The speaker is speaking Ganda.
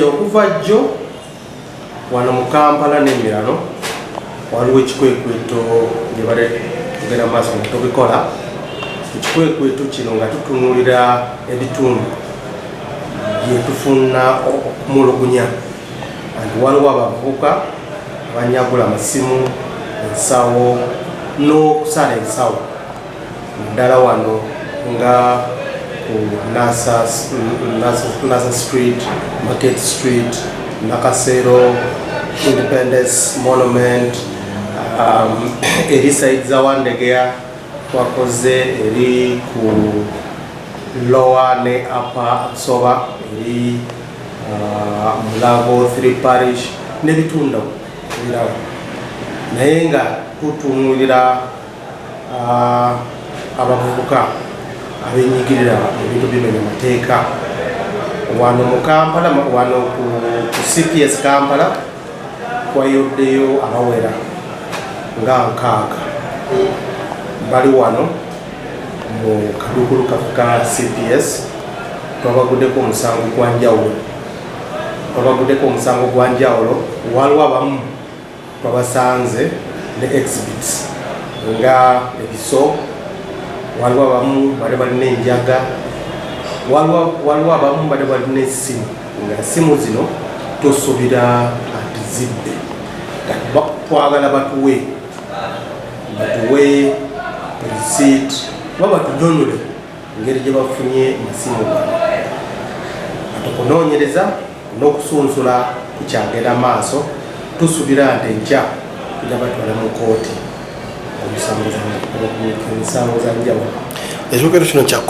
okuva jjo wano mu Kampala n'emirano waliwo ekikwekweto gye tugenda maaso nga tubikola. Ekikwekweto kino nga tutunuulira ebitundu bye tufuna okumulugunya, anti waliwo abavubuka abanyagula amasimu, ensawo n'okusala ensawo ddala wano nga ku Nasa Street, Market Street, Nakasero, Independence Monument, eri side za Wandegea twakoze, eri ku Lower ne Upper Soba, eri Mulago 3 Parish n'ebitundu ebirala, naye nga tutunuulira abavubuka abenyigirira ebintu bimenya amateeka. Wano mu Kampala, wano ku CPS Kampala twayoddeyo abawera nga 6 bali wano mu kadukulu ka CPS. Twabaguddeko omusango gwa njawulo, waliwo abamu twabasanze ne exhibits nga ebiso, waliwo abamu bali balina enjaga, waliwo abamu bali balina essimu, nga essimu zino tosuubira anti zibbe. Twagala batuwe receipt oba batunyonyole engeri gye bafunye masimu gano. Okunoonyereza n'okusunsula kukyagenda maaso, tusuubira nti enkya tujja batwala mu kooti omusango za njawulo. Ekyogero kino kya